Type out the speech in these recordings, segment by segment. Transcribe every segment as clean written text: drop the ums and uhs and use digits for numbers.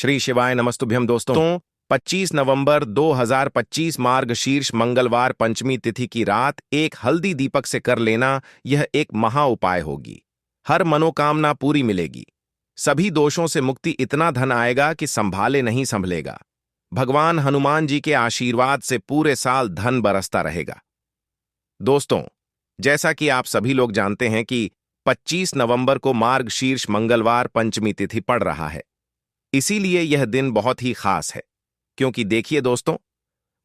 श्री शिवाय नमस्तुभ्यम दोस्तों। 25 नवंबर 2025 मार्गशीर्ष मंगलवार पंचमी तिथि की रात एक हल्दी दीपक से कर लेना यह एक महा उपाय होगी। हर मनोकामना पूरी मिलेगी। सभी दोषों से मुक्ति, इतना धन आएगा कि संभाले नहीं संभलेगा। भगवान हनुमान जी के आशीर्वाद से पूरे साल धन बरसता रहेगा। दोस्तों, जैसा कि आप सभी लोग जानते हैं कि 25 नवंबर को मार्गशीर्ष मंगलवार पंचमी तिथि पड़ रहा है। इसीलिए यह दिन बहुत ही खास है, क्योंकि देखिए दोस्तों,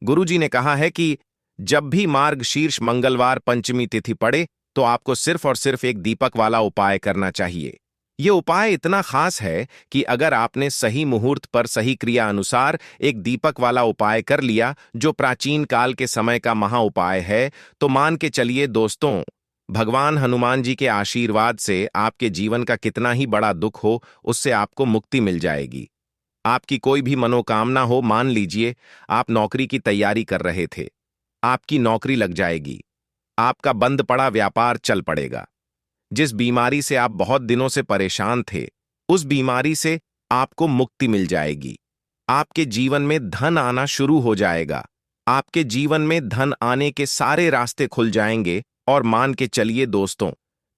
गुरुजी ने कहा है कि जब भी मार्गशीर्ष मंगलवार पंचमी तिथि पड़े तो आपको सिर्फ और सिर्फ एक दीपक वाला उपाय करना चाहिए। यह उपाय इतना खास है कि अगर आपने सही मुहूर्त पर सही क्रिया अनुसार एक दीपक वाला उपाय कर लिया, जो प्राचीन काल के समय का महा उपाय है, तो मान के चलिए दोस्तों, भगवान हनुमान जी के आशीर्वाद से आपके जीवन का कितना ही बड़ा दुख हो, उससे आपको मुक्ति मिल जाएगी। आपकी कोई भी मनोकामना हो, मान लीजिए आप नौकरी की तैयारी कर रहे थे, आपकी नौकरी लग जाएगी। आपका बंद पड़ा व्यापार चल पड़ेगा। जिस बीमारी से आप बहुत दिनों से परेशान थे, उस बीमारी से आपको मुक्ति मिल जाएगी। आपके जीवन में धन आना शुरू हो जाएगा। आपके जीवन में धन आने के सारे रास्ते खुल जाएंगे और मान के चलिए दोस्तों,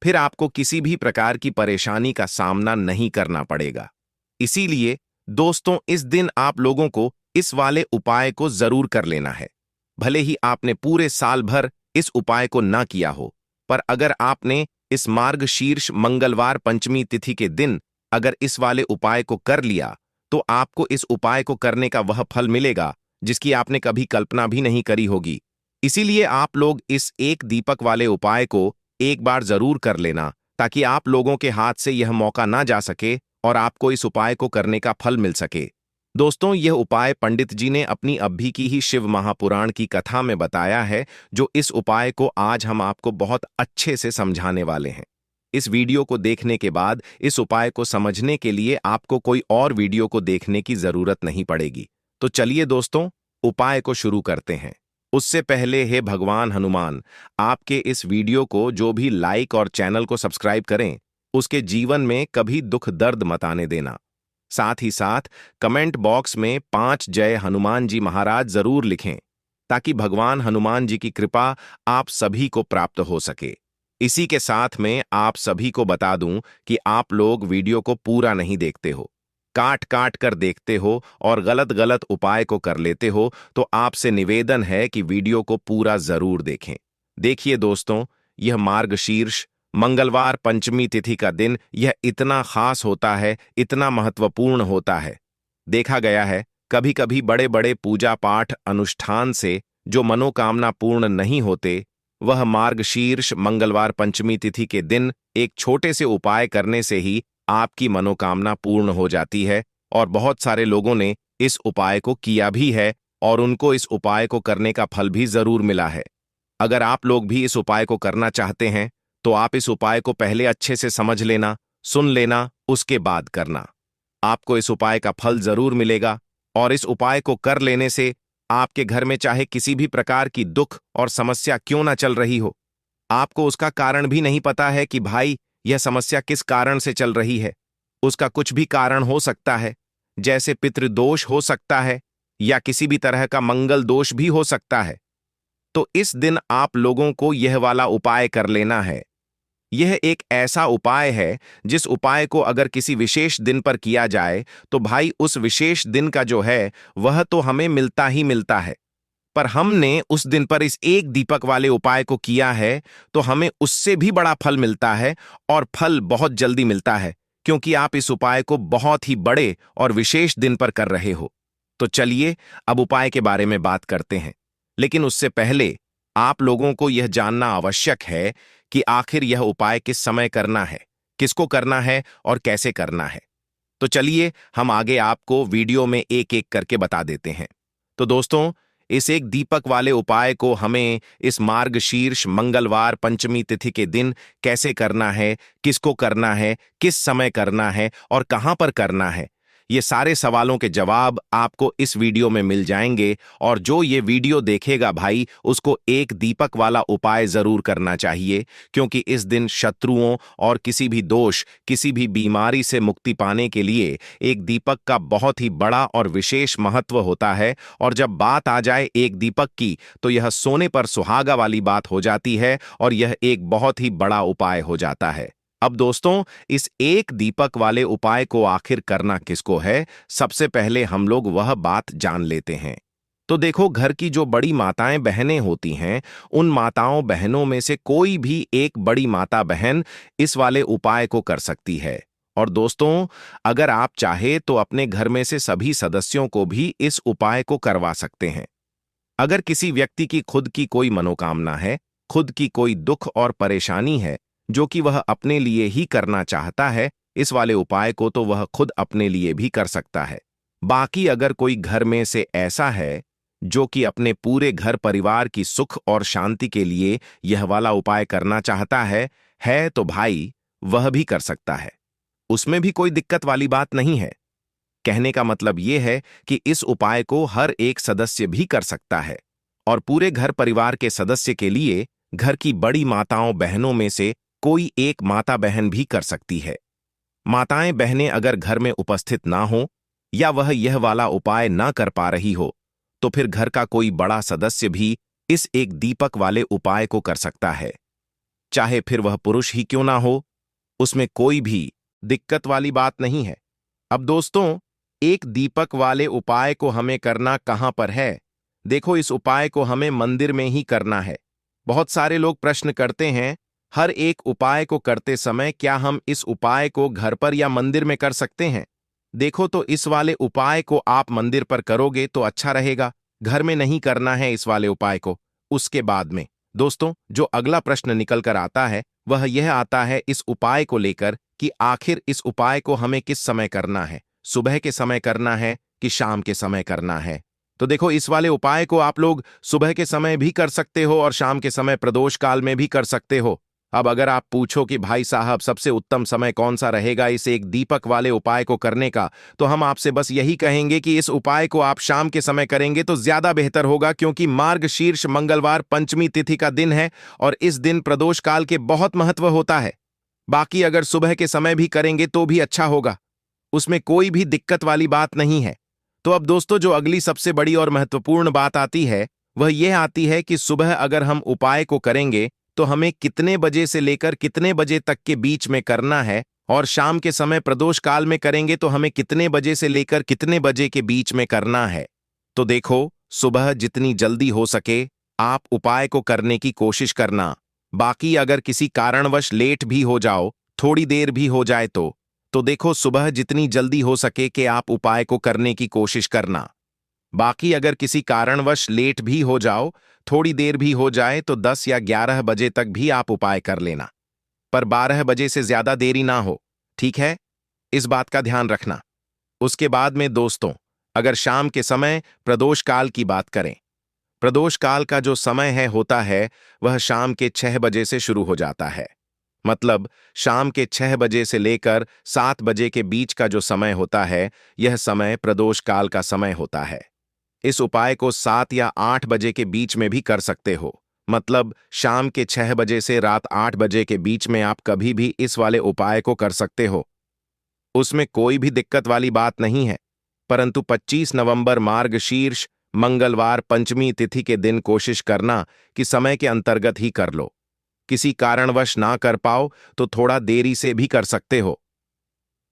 फिर आपको किसी भी प्रकार की परेशानी का सामना नहीं करना पड़ेगा। इसीलिए दोस्तों, इस दिन आप लोगों को इस वाले उपाय को जरूर कर लेना है। भले ही आपने पूरे साल भर इस उपाय को ना किया हो, पर अगर आपने इस मार्गशीर्ष मंगलवार पंचमी तिथि के दिन अगर इस वाले उपाय को कर लिया, तो आपको इस उपाय को करने का वह फल मिलेगा जिसकी आपने कभी कल्पना भी नहीं करी होगी। इसीलिए आप लोग इस एक दीपक वाले उपाय को एक बार जरूर कर लेना, ताकि आप लोगों के हाथ से यह मौका ना जा सके और आपको इस उपाय को करने का फल मिल सके। दोस्तों, यह उपाय पंडित जी ने अपनी अभी की ही शिव महापुराण की कथा में बताया है, जो इस उपाय को आज हम आपको बहुत अच्छे से समझाने वाले हैं। इस वीडियो को देखने के बाद इस उपाय को समझने के लिए आपको कोई और वीडियो को देखने की जरूरत नहीं पड़ेगी। तो चलिए दोस्तों, उपाय को शुरू करते हैं। उससे पहले हे भगवान हनुमान, आपके इस वीडियो को जो भी लाइक और चैनल को सब्सक्राइब करें, उसके जीवन में कभी दुख दर्द मत आने देना। साथ ही साथ कमेंट बॉक्स में 5 जय हनुमान जी महाराज जरूर लिखें, ताकि भगवान हनुमान जी की कृपा आप सभी को प्राप्त हो सके। इसी के साथ में आप सभी को बता दूं कि आप लोग वीडियो को पूरा नहीं देखते हो, काट काट कर देखते हो और गलत गलत उपाय को कर लेते हो, तो आपसे निवेदन है कि वीडियो को पूरा जरूर देखें। देखिए दोस्तों, यह मार्गशीर्ष मंगलवार पंचमी तिथि का दिन यह इतना खास होता है, इतना महत्वपूर्ण होता है। देखा गया है कभी कभी बड़े बड़े पूजा पाठ अनुष्ठान से जो मनोकामना पूर्ण नहीं होते, वह मार्गशीर्ष मंगलवार पंचमी तिथि के दिन एक छोटे से उपाय करने से ही आपकी मनोकामना पूर्ण हो जाती है। और बहुत सारे लोगों ने इस उपाय को किया भी है और उनको इस उपाय को करने का फल भी जरूर मिला है। अगर आप लोग भी इस उपाय को करना चाहते हैं, तो आप इस उपाय को पहले अच्छे से समझ लेना, सुन लेना, उसके बाद करना। आपको इस उपाय का फल जरूर मिलेगा। और इस उपाय को कर लेने से आपके घर में चाहे किसी भी प्रकार की दुख और समस्या क्यों ना चल रही हो, आपको उसका कारण भी नहीं पता है कि भाई यह समस्या किस कारण से चल रही है, उसका कुछ भी कारण हो सकता है, जैसे पितृदोष हो सकता है या किसी भी तरह का मंगल दोष भी हो सकता है। तो इस दिन आप लोगों को यह वाला उपाय कर लेना है। यह एक ऐसा उपाय है जिस उपाय को अगर किसी विशेष दिन पर किया जाए, तो भाई उस विशेष दिन का जो है वह तो हमें मिलता ही मिलता है, पर हमने उस दिन पर इस एक दीपक वाले उपाय को किया है तो हमें उससे भी बड़ा फल मिलता है, और फल बहुत जल्दी मिलता है, क्योंकि आप इस उपाय को बहुत ही बड़े और विशेष दिन पर कर रहे हो। तो चलिए अब उपाय के बारे में बात करते हैं, लेकिन उससे पहले आप लोगों को यह जानना आवश्यक है कि आखिर यह उपाय किस समय करना है, किसको करना है और कैसे करना है। तो चलिए हम आगे आपको वीडियो में एक एक करके बता देते हैं। तो दोस्तों, इस एक दीपक वाले उपाय को हमें इस मार्गशीर्ष मंगलवार पंचमी तिथि के दिन कैसे करना है, किसको करना है, किस समय करना है और कहां पर करना है, ये सारे सवालों के जवाब आपको इस वीडियो में मिल जाएंगे और जो ये वीडियो देखेगा भाई उसको एक दीपक वाला उपाय जरूर करना चाहिए, क्योंकि इस दिन शत्रुओं और किसी भी दोष, किसी भी बीमारी से मुक्ति पाने के लिए एक दीपक का बहुत ही बड़ा और विशेष महत्व होता है। और जब बात आ जाए एक दीपक की तो यह सोने पर सुहागा वाली बात हो जाती है और यह एक बहुत ही बड़ा उपाय हो जाता है। अब दोस्तों, इस एक दीपक वाले उपाय को आखिर करना किसको है, सबसे पहले हम लोग वह बात जान लेते हैं। तो देखो, घर की जो बड़ी माताएं बहनें होती हैं, उन माताओं बहनों में से कोई भी एक बड़ी माता बहन इस वाले उपाय को कर सकती है। और दोस्तों, अगर आप चाहे तो अपने घर में से सभी सदस्यों को भी इस उपाय को करवा सकते हैं। अगर किसी व्यक्ति की खुद की कोई मनोकामना है, खुद की कोई दुख और परेशानी है जो कि वह अपने लिए ही करना चाहता है, इस वाले उपाय को तो वह खुद अपने लिए भी कर सकता है। बाकी अगर कोई घर में से ऐसा है जो कि अपने पूरे घर परिवार की सुख और शांति के लिए यह वाला उपाय करना चाहता है तो भाई वह भी कर सकता है। उसमें भी कोई दिक्कत वाली बात नहीं है। कहने का मतलब यह है कि इस उपाय को हर एक सदस्य भी कर सकता है और पूरे घर परिवार के सदस्य के लिए घर की बड़ी माताओं बहनों में से कोई एक माता बहन भी कर सकती है। माताएं बहनें अगर घर में उपस्थित ना हो या वह यह वाला उपाय ना कर पा रही हो तो फिर घर का कोई बड़ा सदस्य भी इस एक दीपक वाले उपाय को कर सकता है, चाहे फिर वह पुरुष ही क्यों ना हो। उसमें कोई भी दिक्कत वाली बात नहीं है। अब दोस्तों, एक दीपक वाले उपाय को हमें करना कहां पर है? देखो, इस उपाय को हमें मंदिर में ही करना है। बहुत सारे लोग प्रश्न करते हैं, हर एक उपाय को करते समय क्या हम इस उपाय को घर पर या मंदिर में कर सकते हैं? देखो, तो इस वाले उपाय को आप मंदिर पर करोगे तो अच्छा रहेगा, घर में नहीं करना है इस वाले उपाय को। उसके बाद में दोस्तों, जो अगला प्रश्न निकल कर आता है वह यह आता है इस उपाय को लेकर कि आखिर इस उपाय को हमें किस समय करना है, सुबह के समय करना है कि शाम के समय करना है? तो देखो, इस वाले उपाय को आप लोग सुबह के समय भी कर सकते हो और शाम के समय प्रदोष काल में भी कर सकते हो। अब अगर आप पूछो कि भाई साहब सबसे उत्तम समय कौन सा रहेगा इस एक दीपक वाले उपाय को करने का, तो हम आपसे बस यही कहेंगे कि इस उपाय को आप शाम के समय करेंगे तो ज्यादा बेहतर होगा, क्योंकि मार्गशीर्ष मंगलवार पंचमी तिथि का दिन है और इस दिन प्रदोष काल के बहुत महत्व होता है। बाकी अगर सुबह के समय भी करेंगे तो भी अच्छा होगा, उसमें कोई भी दिक्कत वाली बात नहीं है। तो अब दोस्तों, जो अगली सबसे बड़ी और महत्वपूर्ण बात आती है वह यह आती है कि सुबह अगर हम उपाय को करेंगे तो हमें कितने बजे से लेकर कितने बजे तक के बीच में करना है, और शाम के समय प्रदोष काल में करेंगे तो हमें कितने बजे से लेकर कितने बजे के बीच में करना है। तो देखो, सुबह जितनी जल्दी हो सके आप उपाय को करने की कोशिश करना। बाकी अगर किसी कारणवश लेट भी हो जाओ, थोड़ी देर भी हो जाए तो देखो, सुबह जितनी जल्दी हो सके कि आप उपाय को करने की कोशिश करना। बाकी अगर किसी कारणवश लेट भी हो जाओ, थोड़ी देर भी हो जाए तो 10 या 11 बजे तक भी आप उपाय कर लेना, पर 12 बजे से ज्यादा देरी ना हो, ठीक है? इस बात का ध्यान रखना। उसके बाद में दोस्तों, अगर शाम के समय प्रदोष काल की बात करें, प्रदोष काल का जो समय होता है वह शाम के 6 बजे से शुरू हो जाता है। मतलब शाम के 6 बजे से लेकर 7 बजे के बीच का जो समय होता है, यह समय प्रदोष काल का समय होता है। इस उपाय को 7 या 8 बजे के बीच में भी कर सकते हो। मतलब शाम के 6 बजे से रात 8 बजे के बीच में आप कभी भी इस वाले उपाय को कर सकते हो, उसमें कोई भी दिक्कत वाली बात नहीं है। परंतु 25 नवंबर मार्गशीर्ष मंगलवार पंचमी तिथि के दिन कोशिश करना कि समय के अंतर्गत ही कर लो। किसी कारणवश ना कर पाओ तो थोड़ा देरी से भी कर सकते हो।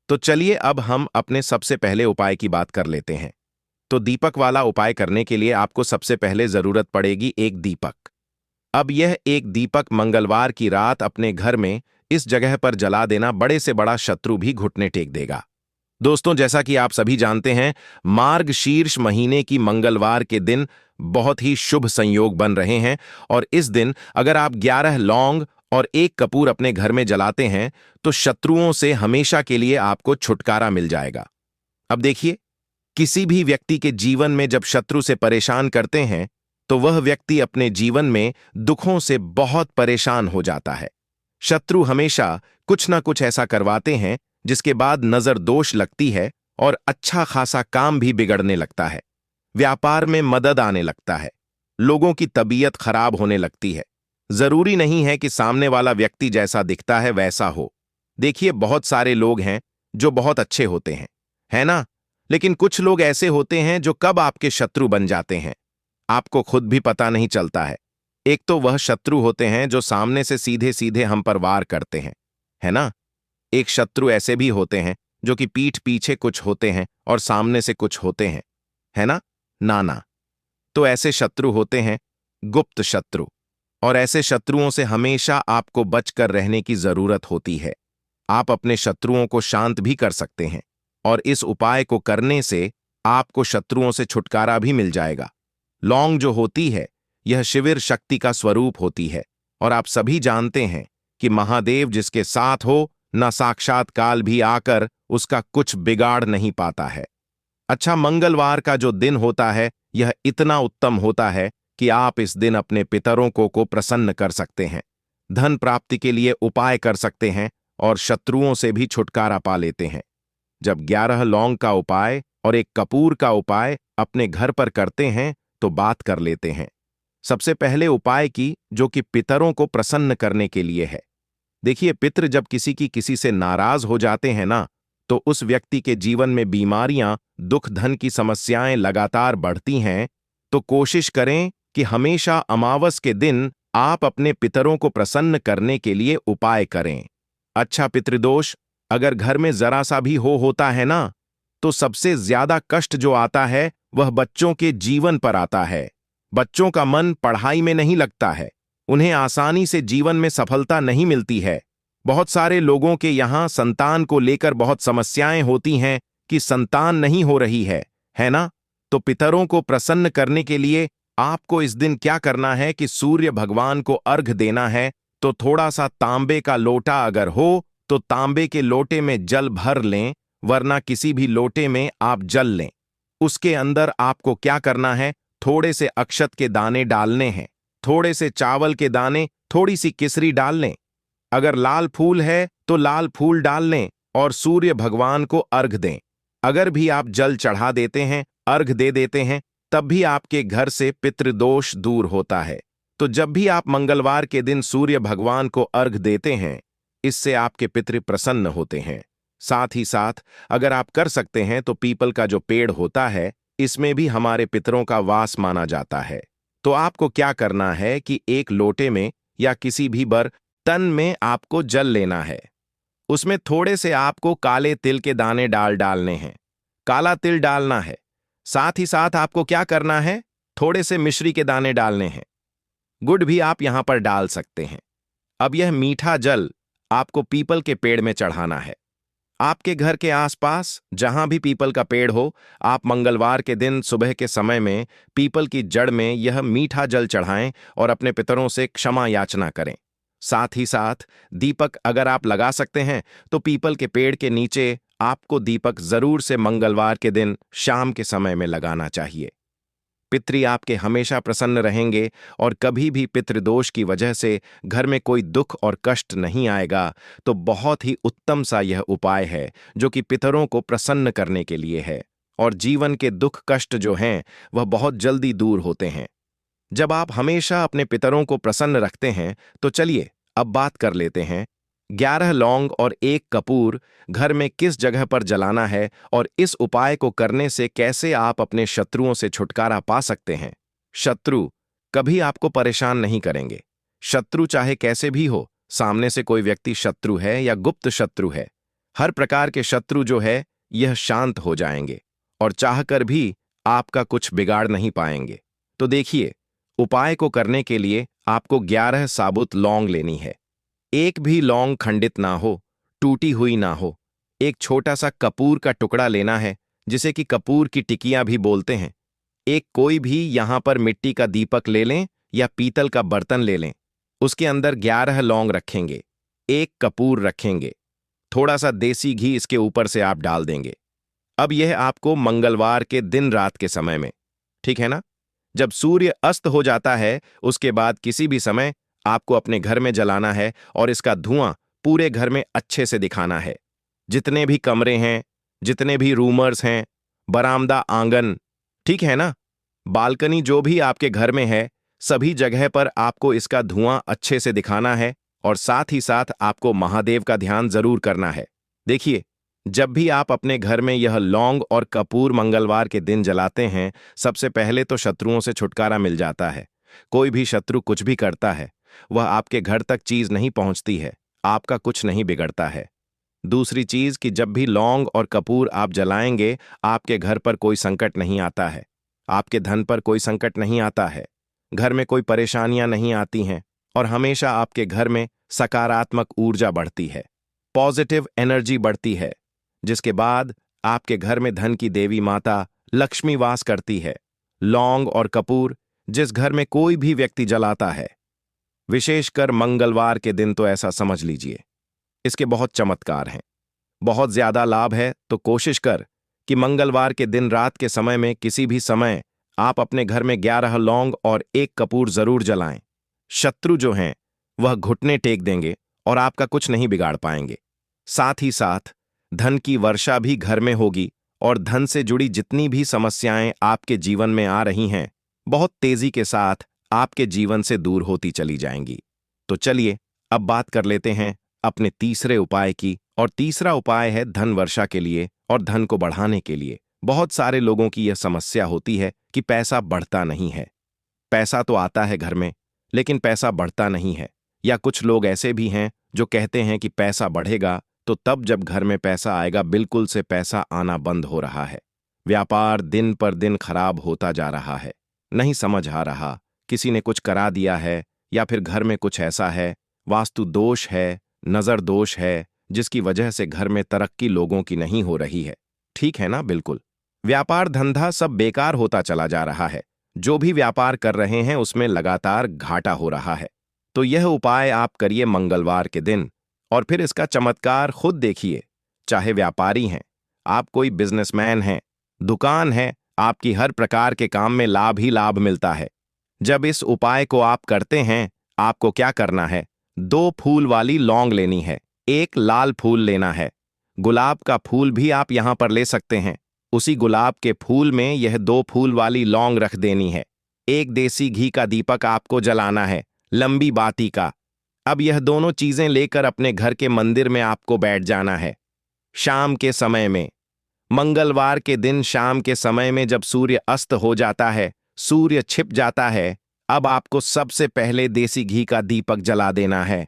तो चलिए अब हम अपने सबसे पहले उपाय की बात कर लेते हैं। तो दीपक वाला उपाय करने के लिए आपको सबसे पहले जरूरत पड़ेगी एक दीपक। अब यह एक दीपक मंगलवार की रात अपने घर में इस जगह पर जला देना बड़े से बड़ा शत्रु भी घुटने टेक देगा। दोस्तों, जैसा कि आप सभी जानते हैं, मार्गशीर्ष महीने की मंगलवार के दिन बहुत ही शुभ संयोग बन रहे हैं और इस दिन अगर आप 11 लौंग और 1 कपूर अपने घर में जलाते हैं तो शत्रुओं से हमेशा के लिए आपको छुटकारा मिल जाएगा। अब देखिए, किसी भी व्यक्ति के जीवन में जब शत्रु से परेशान करते हैं तो वह व्यक्ति अपने जीवन में दुखों से बहुत परेशान हो जाता है। शत्रु हमेशा कुछ ना कुछ ऐसा करवाते हैं जिसके बाद नजर दोष लगती है और अच्छा खासा काम भी बिगड़ने लगता है। व्यापार में मदद आने लगता है। लोगों की तबीयत खराब होने लगती है। जरूरी नहीं है कि सामने वाला व्यक्ति जैसा दिखता है वैसा हो। देखिए, बहुत सारे लोग हैं जो बहुत अच्छे होते हैं, है ना? लेकिन कुछ लोग ऐसे होते हैं जो कब आपके शत्रु बन जाते हैं, आपको खुद भी पता नहीं चलता है। एक तो वह शत्रु होते हैं जो सामने से सीधे सीधे हम पर वार करते हैं, है ना? एक शत्रु ऐसे भी होते हैं जो कि पीठ पीछे कुछ होते हैं और सामने से कुछ होते हैं, है ना? नाना। तो ऐसे शत्रु होते हैं गुप्त शत्रु, और ऐसे शत्रुओं से हमेशा आपको बचकर रहने की जरूरत होती है। आप अपने शत्रुओं को शांत भी कर सकते हैं, और इस उपाय को करने से आपको शत्रुओं से छुटकारा भी मिल जाएगा। लौंग जो होती है, यह शिविर शक्ति का स्वरूप होती है, और आप सभी जानते हैं कि महादेव जिसके साथ हो, न साक्षात काल भी आकर उसका कुछ बिगाड़ नहीं पाता है। अच्छा, मंगलवार का जो दिन होता है यह इतना उत्तम होता है कि आप इस दिन अपने पितरों को प्रसन्न कर सकते हैं, धन प्राप्ति के लिए उपाय कर सकते हैं और शत्रुओं से भी छुटकारा पा लेते हैं। जब 11 लौंग का उपाय और एक कपूर का उपाय अपने घर पर करते हैं तो बात कर लेते हैं। सबसे पहले उपाय की, जो कि पितरों को प्रसन्न करने के लिए है। देखिए, पितृ जब किसी से नाराज हो जाते हैं ना, तो उस व्यक्ति के जीवन में बीमारियां, दुख, धन की समस्याएं लगातार बढ़ती हैं। तो कोशिश करें कि हमेशा अमावस के दिन आप अपने पितरों को प्रसन्न करने के लिए उपाय करें। अच्छा, पितृदोष अगर घर में जरा सा भी होता है ना, तो सबसे ज्यादा कष्ट जो आता है वह बच्चों के जीवन पर आता है। बच्चों का मन पढ़ाई में नहीं लगता है, उन्हें आसानी से जीवन में सफलता नहीं मिलती है। बहुत सारे लोगों के यहाँ संतान को लेकर बहुत समस्याएं होती हैं कि संतान नहीं हो रही है ना? तो पितरों को प्रसन्न करने के लिए आपको इस दिन क्या करना है कि सूर्य भगवान को अर्घ देना है। तो थोड़ा सा तांबे का लोटा अगर हो तो तांबे के लोटे में जल भर लें, वरना किसी भी लोटे में आप जल लें। उसके अंदर आपको क्या करना है, थोड़े से अक्षत के दाने डालने हैं, थोड़े से चावल के दाने, थोड़ी सी केसरी डाल लें। अगर लाल फूल है तो लाल फूल डाल लें और सूर्य भगवान को अर्घ दें। अगर भी आप जल चढ़ा देते हैं, अर्घ दे देते हैं, तब भी आपके घर से पितृदोष दूर होता है। तो जब भी आप मंगलवार के दिन सूर्य भगवान को अर्घ देते हैं, इससे आपके पितृ प्रसन्न होते हैं। साथ ही साथ अगर आप कर सकते हैं तो पीपल का जो पेड़ होता है, इसमें भी हमारे पितरों का वास माना जाता है। तो आपको क्या करना है कि एक लोटे में या किसी भी बर्तन में आपको जल लेना है। उसमें थोड़े से आपको काले तिल के दाने डालने हैं, काला तिल डालना है। साथ ही साथ आपको क्या करना है, थोड़े से मिश्री के दाने डालने हैं। गुड़ भी आप यहां पर डाल सकते हैं। अब यह मीठा जल आपको पीपल के पेड़ में चढ़ाना है। आपके घर के आसपास जहां भी पीपल का पेड़ हो, आप मंगलवार के दिन सुबह के समय में पीपल की जड़ में यह मीठा जल चढ़ाएं और अपने पितरों से क्षमा याचना करें। साथ ही साथ दीपक अगर आप लगा सकते हैं तो पीपल के पेड़ के नीचे आपको दीपक जरूर से मंगलवार के दिन शाम के समय में लगाना चाहिए। पितृ आपके हमेशा प्रसन्न रहेंगे और कभी भी पितृदोष की वजह से घर में कोई दुख और कष्ट नहीं आएगा। तो बहुत ही उत्तम सा यह उपाय है जो कि पितरों को प्रसन्न करने के लिए है, और जीवन के दुख कष्ट जो हैं वह बहुत जल्दी दूर होते हैं जब आप हमेशा अपने पितरों को प्रसन्न रखते हैं। तो चलिए अब बात कर लेते हैं 11 लौंग और 1 कपूर घर में किस जगह पर जलाना है, और इस उपाय को करने से कैसे आप अपने शत्रुओं से छुटकारा पा सकते हैं। शत्रु कभी आपको परेशान नहीं करेंगे। शत्रु चाहे कैसे भी हो, सामने से कोई व्यक्ति शत्रु है या गुप्त शत्रु है, हर प्रकार के शत्रु जो है यह शांत हो जाएंगे और चाहकर भी आपका कुछ बिगाड़ नहीं पाएंगे। तो देखिए, उपाय को करने के लिए आपको 11 साबुत लौंग लेनी है। एक भी लौंग खंडित ना हो, टूटी हुई ना हो। एक छोटा सा कपूर का टुकड़ा लेना है, जिसे कि कपूर की टिकियां भी बोलते हैं। एक कोई भी यहां पर मिट्टी का दीपक ले लें या पीतल का बर्तन ले लें। उसके अंदर 11 लौंग रखेंगे, 1 कपूर रखेंगे, थोड़ा सा देसी घी इसके ऊपर से आप डाल देंगे। अब यह आपको मंगलवार के दिन रात के समय में, ठीक है ना, जब सूर्य अस्त हो जाता है उसके बाद किसी भी समय आपको अपने घर में जलाना है और इसका धुआं पूरे घर में अच्छे से दिखाना है। जितने भी कमरे हैं, जितने भी रूमर्स हैं, बरामदा, आंगन, ठीक है ना, बालकनी, जो भी आपके घर में है, सभी जगह पर आपको इसका धुआं अच्छे से दिखाना है और साथ ही साथ आपको महादेव का ध्यान जरूर करना है। देखिए, जब भी आप अपने घर में यह लौंग और कपूर मंगलवार के दिन जलाते हैं, सबसे पहले तो शत्रुओं से छुटकारा मिल जाता है। कोई भी शत्रु कुछ भी करता है, वह आपके घर तक चीज नहीं पहुंचती है, आपका कुछ नहीं बिगड़ता है। दूसरी चीज कि जब भी लौंग और कपूर आप जलाएंगे, आपके घर पर कोई संकट नहीं आता है, आपके धन पर कोई संकट नहीं आता है, घर में कोई परेशानियां नहीं आती हैं और हमेशा आपके घर में सकारात्मक ऊर्जा बढ़ती है, पॉजिटिव एनर्जी बढ़ती है, जिसके बाद आपके घर में धन की देवी माता लक्ष्मी वास करती है। लौंग और कपूर जिस घर में कोई भी व्यक्ति जलाता है, विशेषकर मंगलवार के दिन, तो ऐसा समझ लीजिए इसके बहुत चमत्कार हैं, बहुत ज्यादा लाभ है। तो कोशिश कर कि मंगलवार के दिन रात के समय में किसी भी समय आप अपने घर में 11 लौंग और 1 कपूर जरूर जलाएं। शत्रु जो हैं वह घुटने टेक देंगे और आपका कुछ नहीं बिगाड़ पाएंगे। साथ ही साथ धन की वर्षा भी घर में होगी और धन से जुड़ी जितनी भी समस्याएं आपके जीवन में आ रही हैं, बहुत तेजी के साथ आपके जीवन से दूर होती चली जाएंगी। तो चलिए अब बात कर लेते हैं अपने तीसरे उपाय की, और तीसरा उपाय है धन वर्षा के लिए और धन को बढ़ाने के लिए। बहुत सारे लोगों की यह समस्या होती है कि पैसा बढ़ता नहीं है। पैसा तो आता है घर में, लेकिन पैसा बढ़ता नहीं है। या कुछ लोग ऐसे भी हैं जो कहते हैं कि पैसा बढ़ेगा तो तब जब घर में पैसा आएगा, बिल्कुल से पैसा आना बंद हो रहा है। व्यापार दिन पर दिन खराब होता जा रहा है। नहीं समझ आ रहा, किसी ने कुछ करा दिया है या फिर घर में कुछ ऐसा है, वास्तु दोष है, नजर दोष है, जिसकी वजह से घर में तरक्की लोगों की नहीं हो रही है। ठीक है ना? बिल्कुल। व्यापार धंधा सब बेकार होता चला जा रहा है। जो भी व्यापार कर रहे हैं उसमें लगातार घाटा हो रहा है। तो यह उपाय आप करिए मंगलवार के दिन और फिर इसका चमत्कार खुद देखिए। चाहे व्यापारी हैं, आप कोई बिजनेसमैन हैं, दुकान है, आपकी हर प्रकार के काम में लाभ ही लाभ मिलता है। जब इस उपाय को आप करते हैं, आपको क्या करना है? 2 फूल वाली लौंग लेनी है, 1 लाल फूल लेना है। गुलाब का फूल भी आप यहां पर ले सकते हैं। उसी गुलाब के फूल में यह 2 फूल वाली लौंग रख देनी है। 1 देसी घी का दीपक आपको जलाना है, लंबी बाती का। अब यह दोनों चीजें लेकर अपने घर के मंदिर में आपको बैठ जाना है। शाम के समय में, मंगलवार के दिन शाम के समय में जब सूर्य अस्त हो जाता है, सूर्य छिप जाता है, अब आपको सबसे पहले देसी घी का दीपक जला देना है,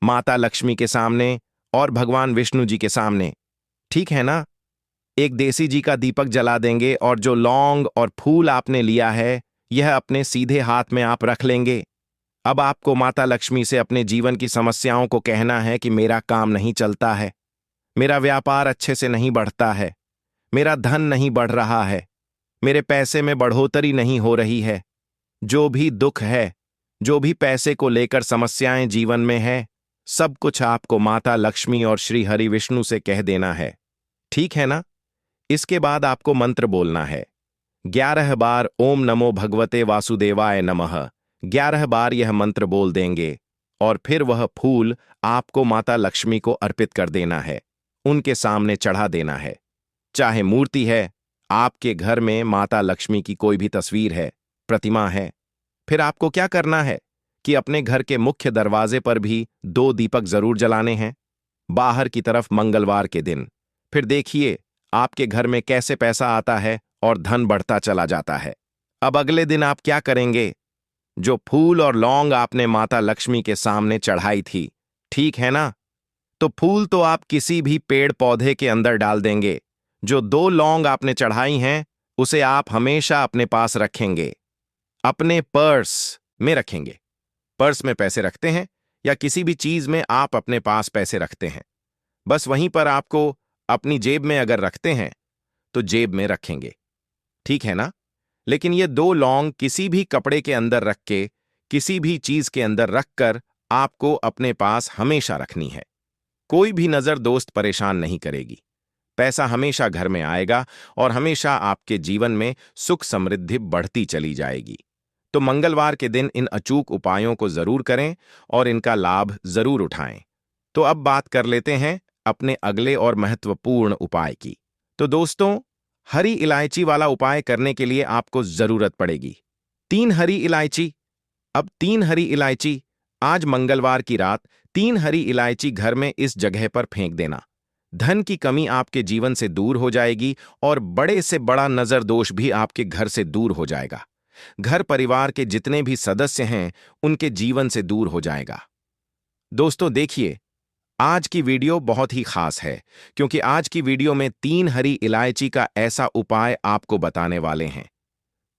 माता लक्ष्मी के सामने और भगवान विष्णु जी के सामने। ठीक है ना? एक देसी घी का दीपक जला देंगे और जो लौंग और फूल आपने लिया है, यह अपने सीधे हाथ में आप रख लेंगे। अब आपको माता लक्ष्मी से अपने जीवन की समस्याओं को कहना है कि मेरा काम नहीं चलता है, मेरा व्यापार अच्छे से नहीं बढ़ता है, मेरा धन नहीं बढ़ रहा है, मेरे पैसे में बढ़ोतरी नहीं हो रही है। जो भी दुख है, जो भी पैसे को लेकर समस्याएं जीवन में है, सब कुछ आपको माता लक्ष्मी और श्री हरि विष्णु से कह देना है। ठीक है ना? इसके बाद आपको मंत्र बोलना है। 11 बार ओम नमो भगवते वासुदेवाय नमः, 11 बार यह मंत्र बोल देंगे और फिर वह फूल आपको माता लक्ष्मी को अर्पित कर देना है, उनके सामने चढ़ा देना है। चाहे मूर्ति है, आपके घर में माता लक्ष्मी की कोई भी तस्वीर है, प्रतिमा है, फिर आपको क्या करना है कि अपने घर के मुख्य दरवाजे पर भी 2 दीपक जरूर जलाने हैं, बाहर की तरफ मंगलवार के दिन। फिर देखिए आपके घर में कैसे पैसा आता है और धन बढ़ता चला जाता है। अब अगले दिन आप क्या करेंगे? जो फूल और लौंग आपने माता लक्ष्मी के सामने चढ़ाई थी, ठीक है ना, तो फूल तो आप किसी भी पेड़ पौधे के अंदर डाल देंगे। जो 2 लौंग आपने चढ़ाई हैं, उसे आप हमेशा अपने पास रखेंगे, अपने पर्स में रखेंगे। पर्स में पैसे रखते हैं या किसी भी चीज में आप अपने पास पैसे रखते हैं, बस वहीं पर आपको अपनी जेब में अगर रखते हैं तो जेब में रखेंगे। ठीक है ना? लेकिन ये 2 लौंग किसी भी कपड़े के अंदर रख के, किसी भी चीज के अंदर रखकर आपको अपने पास हमेशा रखनी है। कोई भी नजर दोस्त परेशान नहीं करेगी। पैसा हमेशा घर में आएगा और हमेशा आपके जीवन में सुख समृद्धि बढ़ती चली जाएगी। तो मंगलवार के दिन इन अचूक उपायों को जरूर करें और इनका लाभ जरूर उठाएं। तो अब बात कर लेते हैं अपने अगले और महत्वपूर्ण उपाय की। तो दोस्तों, हरी इलायची वाला उपाय करने के लिए आपको जरूरत पड़ेगी 3 हरी इलायची। अब 3 हरी इलायची, आज मंगलवार की रात 3 हरी इलायची घर में इस जगह पर फेंक देना। धन की कमी आपके जीवन से दूर हो जाएगी और बड़े से बड़ा नजर दोष भी आपके घर से दूर हो जाएगा। घर परिवार के जितने भी सदस्य हैं उनके जीवन से दूर हो जाएगा। दोस्तों देखिए, आज की वीडियो बहुत ही खास है क्योंकि आज की वीडियो में 3 हरी इलायची का ऐसा उपाय आपको बताने वाले हैं।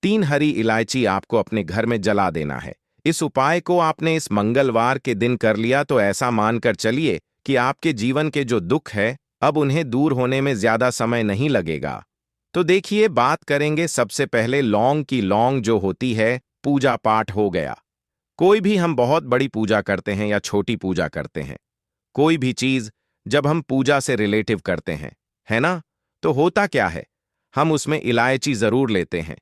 3 हरी इलायची आपको अपने घर में जला देना है। इस उपाय को आपने इस मंगलवार के दिन कर लिया तो ऐसा मानकर चलिए कि आपके जीवन के जो दुख है अब उन्हें दूर होने में ज्यादा समय नहीं लगेगा। तो देखिए, बात करेंगे सबसे पहले लौंग की। लौंग जो होती है, पूजा पाठ हो गया। कोई भी हम बहुत बड़ी पूजा करते हैं या छोटी पूजा करते हैं, कोई भी चीज जब हम पूजा से रिलेटिव करते हैं, है ना, तो होता क्या है, हम उसमें इलायची जरूर लेते हैं।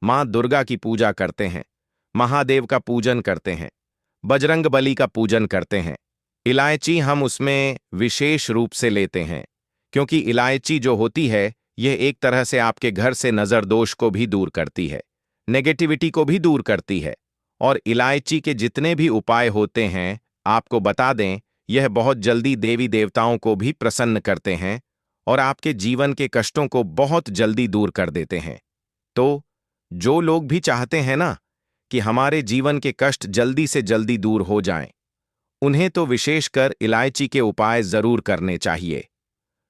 मां दुर्गा की पूजा करते हैं, महादेव का पूजन करते हैं, बजरंगबली का पूजन करते हैं। इलायची हम उसमें विशेष रूप से लेते हैं क्योंकि इलायची जो होती है यह एक तरह से आपके घर से नजर दोष को भी दूर करती है, नेगेटिविटी को भी दूर करती है। और इलायची के जितने भी उपाय होते हैं, आपको बता दें, यह बहुत जल्दी देवी देवताओं को भी प्रसन्न करते हैं और आपके जीवन के कष्टों को बहुत जल्दी दूर कर देते हैं। तो जो लोग भी चाहते हैं ना कि हमारे जीवन के कष्ट जल्दी से जल्दी दूर हो जाएं, उन्हें तो विशेषकर इलायची के उपाय जरूर करने चाहिए।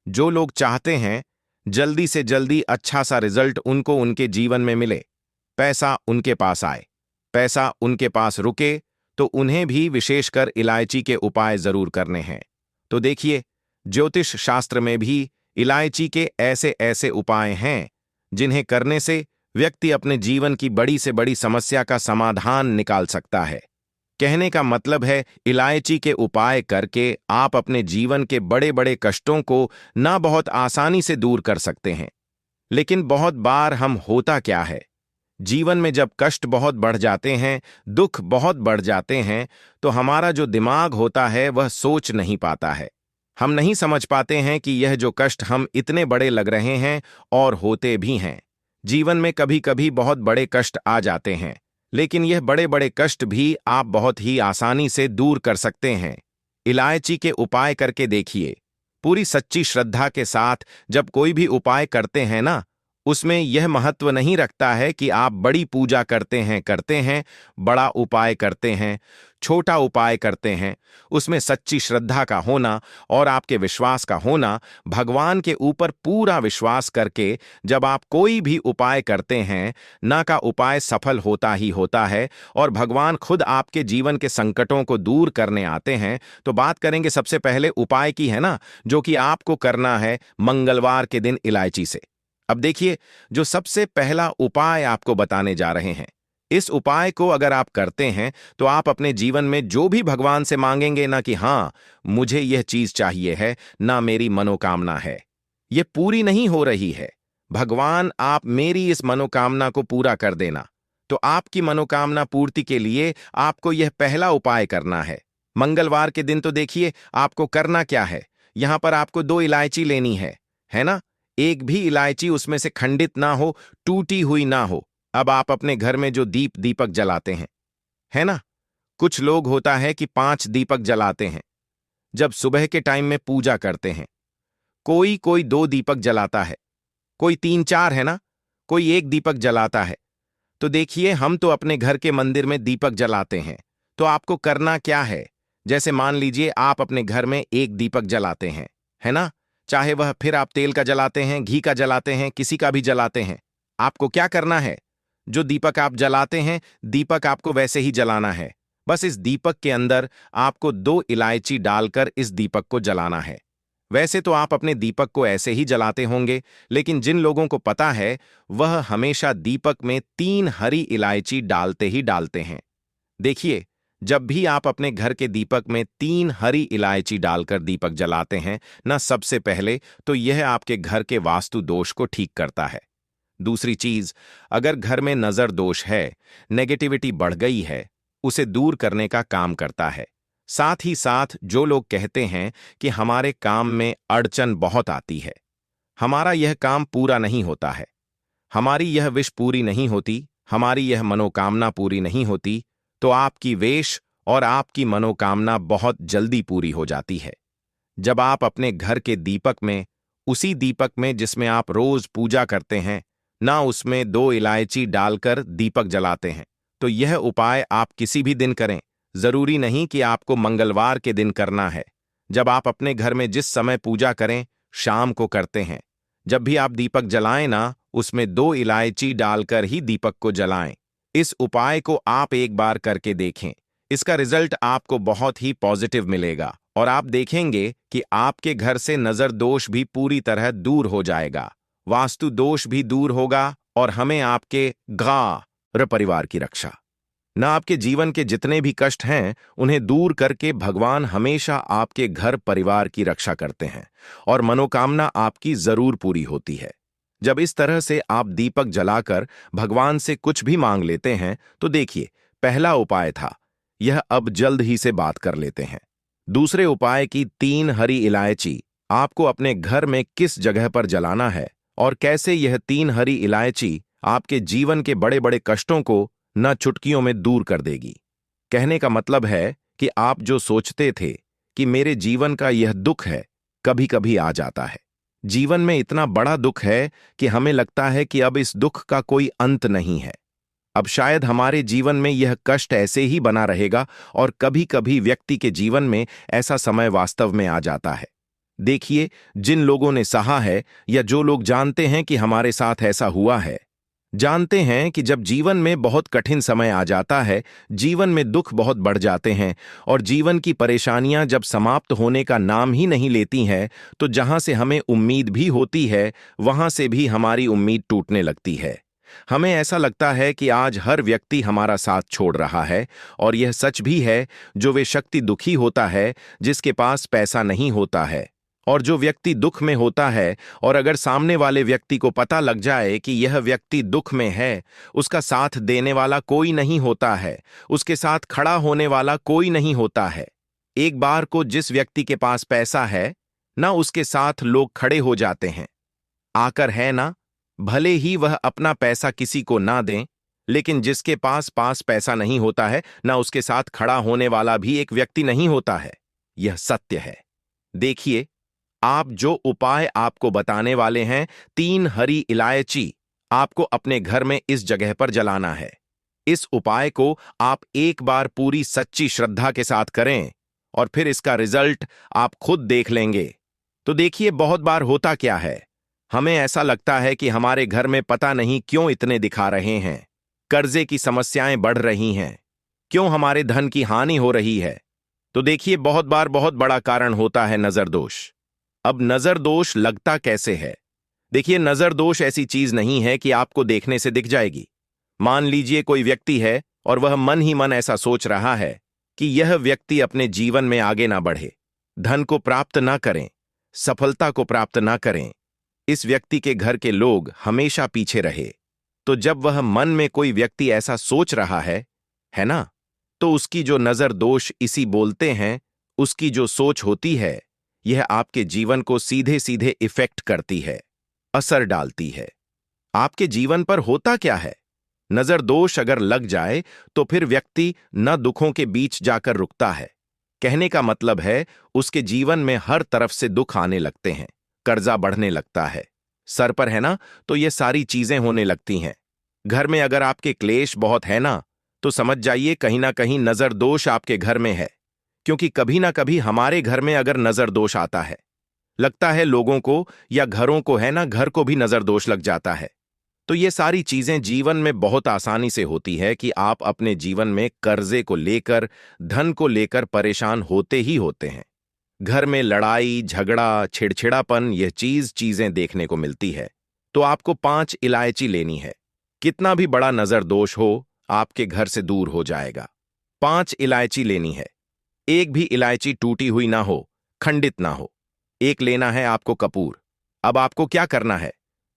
जो लोग चाहते हैं जल्दी से जल्दी अच्छा सा रिजल्ट उनको उनके जीवन में मिले, पैसा उनके पास आए, पैसा उनके पास रुके, तो उन्हें भी विशेषकर इलायची के उपाय जरूर करने हैं। तो देखिए, ज्योतिष शास्त्र में भी इलायची के ऐसे ऐसे उपाय हैं जिन्हें करने से व्यक्ति अपने जीवन की बड़ी से बड़ी समस्या का समाधान निकाल सकता है। कहने का मतलब है, इलायची के उपाय करके आप अपने जीवन के बड़े बड़े कष्टों को ना बहुत आसानी से दूर कर सकते हैं। लेकिन बहुत बार हम होता क्या है, जीवन में जब कष्ट बहुत बढ़ जाते हैं, दुख बहुत बढ़ जाते हैं, तो हमारा जो दिमाग होता है वह सोच नहीं पाता है। हम नहीं समझ पाते हैं कि यह जो कष्ट हम इतने बड़े लग रहे हैं और होते भी हैं। जीवन में कभी कभी बहुत बड़े कष्ट आ जाते हैं, लेकिन यह बड़े बड़े कष्ट भी आप बहुत ही आसानी से दूर कर सकते हैं। इलायची के उपाय करके देखिए। पूरी सच्ची श्रद्धा के साथ जब कोई भी उपाय करते हैं ना, उसमें यह महत्व नहीं रखता है कि आप बड़ी पूजा करते हैं, बड़ा उपाय करते हैं, छोटा उपाय करते हैं। उसमें सच्ची श्रद्धा का होना और आपके विश्वास का होना, भगवान के ऊपर पूरा विश्वास करके जब आप कोई भी उपाय करते हैं ना, का उपाय सफल होता ही होता है और भगवान खुद आपके जीवन के संकटों को दूर करने आते हैं। तो बात करेंगे सबसे पहले उपाय की, है ना, जो कि आपको करना है मंगलवार के दिन इलायची से। अब देखिए, जो सबसे पहला उपाय आपको बताने जा रहे हैं, इस उपाय को अगर आप करते हैं तो आप अपने जीवन में जो भी भगवान से मांगेंगे ना कि हाँ मुझे यह चीज चाहिए है, ना मेरी मनोकामना है, यह पूरी नहीं हो रही है, भगवान आप मेरी इस मनोकामना को पूरा कर देना। तो आपकी मनोकामना पूर्ति के लिए आपको यह पहला उपाय करना है मंगलवार के दिन। तो देखिए, आपको करना क्या है, यहां पर आपको 2 इलायची लेनी है ना। एक भी इलायची उसमें से खंडित ना हो, टूटी हुई ना हो। अब आप अपने घर में जो दीपक जलाते हैं, है ना, कुछ लोग होता है कि 5 दीपक जलाते हैं जब सुबह के टाइम में पूजा करते हैं। कोई कोई 2 दीपक जलाता है, कोई 3-4, है ना, कोई 1 दीपक जलाता है। तो देखिए, हम तो अपने घर के मंदिर में दीपक जलाते हैं। तो आपको करना क्या है, जैसे मान लीजिए आप अपने घर में 1 दीपक जलाते हैं, है ना, चाहे वह फिर आप तेल का जलाते हैं, घी का जलाते हैं, किसी का भी जलाते हैं। आपको क्या करना है, जो दीपक आप जलाते हैं, दीपक आपको वैसे ही जलाना है। बस इस दीपक के अंदर आपको 2 इलायची डालकर इस दीपक को जलाना है। वैसे तो आप अपने दीपक को ऐसे ही जलाते होंगे, लेकिन जिन लोगों को पता है वह हमेशा दीपक में 3 हरी इलायची डालते ही डालते हैं। देखिए, जब भी आप अपने घर के दीपक में 3 हरी इलायची डालकर दीपक जलाते हैं ना, सबसे पहले तो यह आपके घर के वास्तु दोष को ठीक करता है। दूसरी चीज, अगर घर में नजर दोष है, नेगेटिविटी बढ़ गई है, उसे दूर करने का काम करता है। साथ ही साथ जो लोग कहते हैं कि हमारे काम में अड़चन बहुत आती है, हमारा यह काम पूरा नहीं होता है, हमारी यह विश पूरी नहीं होती, हमारी यह मनोकामना पूरी नहीं होती, तो आपकी वेश और आपकी मनोकामना बहुत जल्दी पूरी हो जाती है। जब आप अपने घर के दीपक में, उसी दीपक में जिसमें आप रोज पूजा करते हैं, ना उसमें 2 इलायची डालकर दीपक जलाते हैं, तो यह उपाय आप किसी भी दिन करें, जरूरी नहीं कि आपको मंगलवार के दिन करना है। जब आप अपने घर में जिस समय पूजा करें, शाम को करते हैं, जब भी आप दीपक जलाएं ना, उसमें 2 इलायची डालकर ही दीपक को जलाएं। इस उपाय को आप एक बार करके देखें, इसका रिजल्ट आपको बहुत ही पॉजिटिव मिलेगा और आप देखेंगे कि आपके घर से नजर दोष भी पूरी तरह दूर हो जाएगा, वास्तु दोष भी दूर होगा और हमें आपके घर परिवार की रक्षा, न आपके जीवन के जितने भी कष्ट हैं उन्हें दूर करके भगवान हमेशा आपके घर परिवार की रक्षा करते हैं और मनोकामना आपकी जरूर पूरी होती है। जब इस तरह से आप दीपक जलाकर भगवान से कुछ भी मांग लेते हैं तो देखिए, पहला उपाय था यह, अब जल्द ही से बात कर लेते हैं। दूसरे उपाय की 3 हरी इलायची आपको अपने घर में किस जगह पर जलाना है और कैसे यह 3 हरी इलायची आपके जीवन के बड़े बड़े कष्टों को न चुटकियों में दूर कर देगी। कहने का मतलब है कि आप जो सोचते थे कि मेरे जीवन का यह दुख है, कभी कभी आ जाता है। जीवन में इतना बड़ा दुख है कि हमें लगता है कि अब इस दुख का कोई अंत नहीं है, अब शायद हमारे जीवन में यह कष्ट ऐसे ही बना रहेगा और कभी कभी व्यक्ति के जीवन में ऐसा समय वास्तव में आ जाता है। देखिए, जिन लोगों ने सहा है या जो लोग जानते हैं कि हमारे साथ ऐसा हुआ है, जानते हैं कि जब जीवन में बहुत कठिन समय आ जाता है, जीवन में दुख बहुत बढ़ जाते हैं और जीवन की परेशानियां जब समाप्त होने का नाम ही नहीं लेती हैं, तो जहां से हमें उम्मीद भी होती है, वहां से भी हमारी उम्मीद टूटने लगती है। हमें ऐसा लगता है कि आज हर व्यक्ति हमारा साथ छोड़ रहा है और यह सच भी है। जो वे शक्ति दुखी होता है जिसके पास पैसा नहीं होता है, और जो व्यक्ति दुख में होता है और अगर सामने वाले व्यक्ति को पता लग जाए कि यह व्यक्ति दुख में है, उसका साथ देने वाला कोई नहीं होता है, उसके साथ खड़ा होने वाला कोई नहीं होता है। एक बार को जिस व्यक्ति के पास पैसा है ना, उसके साथ लोग खड़े हो जाते हैं आकर, है ना, भले ही वह अपना पैसा किसी को ना दें, लेकिन जिसके पास पैसा नहीं होता है ना, उसके साथ खड़ा होने वाला भी एक व्यक्ति नहीं होता है। यह सत्य है। देखिए, आप जो उपाय आपको बताने वाले हैं, 3 हरी इलायची आपको अपने घर में इस जगह पर जलाना है। इस उपाय को आप एक बार पूरी सच्ची श्रद्धा के साथ करें और फिर इसका रिजल्ट आप खुद देख लेंगे। तो देखिए, बहुत बार होता क्या है, हमें ऐसा लगता है कि हमारे घर में पता नहीं क्यों इतने दिखा रहे हैं, कर्जे की समस्याएं बढ़ रही हैं, क्यों हमारे धन की हानि हो रही है। तो देखिए, बहुत बार बहुत बड़ा कारण होता है नजर दोष। अब नजर दोष लगता कैसे है? देखिए, नजर दोष ऐसी चीज नहीं है कि आपको देखने से दिख जाएगी। मान लीजिए कोई व्यक्ति है और वह मन ही मन ऐसा सोच रहा है कि यह व्यक्ति अपने जीवन में आगे ना बढ़े, धन को प्राप्त ना करें, सफलता को प्राप्त ना करें, इस व्यक्ति के घर के लोग हमेशा पीछे रहे। तो जब वह मन में कोई व्यक्ति ऐसा सोच रहा है ना, तो उसकी जो नजर दोष इसी बोलते हैं, उसकी जो सोच होती है, यह आपके जीवन को सीधे सीधे इफेक्ट करती है, असर डालती है। आपके जीवन पर होता क्या है, नजर दोष अगर लग जाए तो फिर व्यक्ति न दुखों के बीच जाकर रुकता है। कहने का मतलब है, उसके जीवन में हर तरफ से दुख आने लगते हैं, कर्जा बढ़ने लगता है, सर पर है ना, तो ये सारी चीजें होने लगती हैं। घर में अगर आपके क्लेश बहुत है ना, तो समझ जाइए कहीं ना कहीं नजर दोष आपके घर में है। क्योंकि कभी ना कभी हमारे घर में अगर नजर दोष आता है, लगता है लोगों को या घरों को, है ना, घर को भी नजर दोष लग जाता है। तो ये सारी चीजें जीवन में बहुत आसानी से होती है कि आप अपने जीवन में कर्जे को लेकर, धन को लेकर परेशान होते ही होते हैं। घर में लड़ाई झगड़ा छिड़छिड़ापन, यह चीजें देखने को मिलती है। तो आपको 5 इलायची लेनी है। कितना भी बड़ा नजर दोष हो, आपके घर से दूर हो जाएगा। 5 इलायची लेनी है। एक भी इलायची टूटी हुई ना हो, खंडित ना हो। एक लेना है आपको कपूर। अब आपको क्या करना है,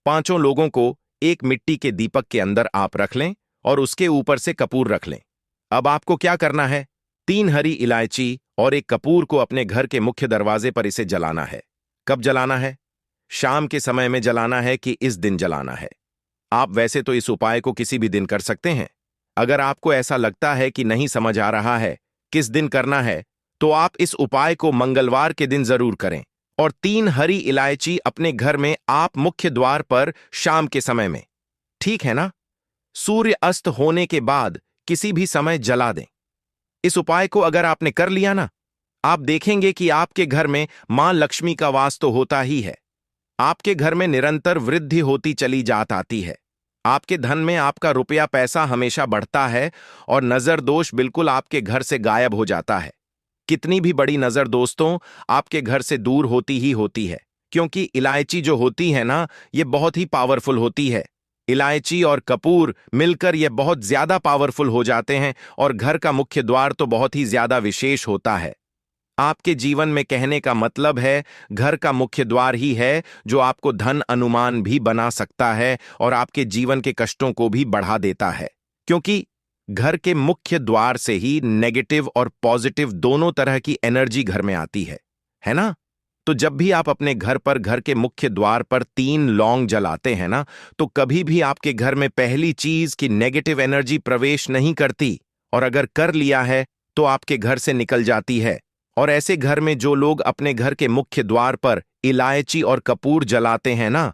5 लोगों को एक मिट्टी के दीपक के अंदर आप रख लें और उसके ऊपर से कपूर रख लें। अब आपको क्या करना है, 3 हरी इलायची और एक कपूर को अपने घर के मुख्य दरवाजे पर इसे जलाना है। कब जलाना है? शाम के समय में जलाना है कि इस दिन जलाना है? आप वैसे तो इस उपाय को किसी भी दिन कर सकते हैं। अगर आपको ऐसा लगता है कि नहीं समझ आ रहा है किस दिन करना है, तो आप इस उपाय को मंगलवार के दिन जरूर करें। और 3 हरी इलायची अपने घर में आप मुख्य द्वार पर शाम के समय में, ठीक है ना, सूर्य अस्त होने के बाद किसी भी समय जला दें। इस उपाय को अगर आपने कर लिया ना, आप देखेंगे कि आपके घर में मां लक्ष्मी का वास तो होता ही है। आपके घर में निरंतर वृद्धि होती चली जात आती है। आपके धन में आपका रुपया पैसा हमेशा बढ़ता है और नजर दोष बिल्कुल आपके घर से गायब हो जाता है। कितनी भी बड़ी नजर दोस्तों आपके घर से दूर होती ही होती है, क्योंकि इलायची जो होती है ना, ये बहुत ही पावरफुल होती है। इलायची और कपूर मिलकर ये बहुत ज्यादा पावरफुल हो जाते हैं और घर का मुख्य द्वार तो बहुत ही ज्यादा विशेष होता है। आपके जीवन में कहने का मतलब है घर का मुख्य द्वार ही है जो आपको धन अनुमान भी बना सकता है और आपके जीवन के कष्टों को भी बढ़ा देता है, क्योंकि घर के मुख्य द्वार से ही नेगेटिव और पॉजिटिव दोनों तरह की एनर्जी घर में आती है ना। तो जब भी आप अपने घर पर घर के मुख्य द्वार पर 3 लौंग जलाते हैं ना, तो कभी भी आपके घर में पहली चीज की नेगेटिव एनर्जी प्रवेश नहीं करती, और अगर कर लिया है तो आपके घर से निकल जाती है। और ऐसे घर में जो लोग अपने घर के मुख्य द्वार पर इलायची और कपूर जलाते हैं ना,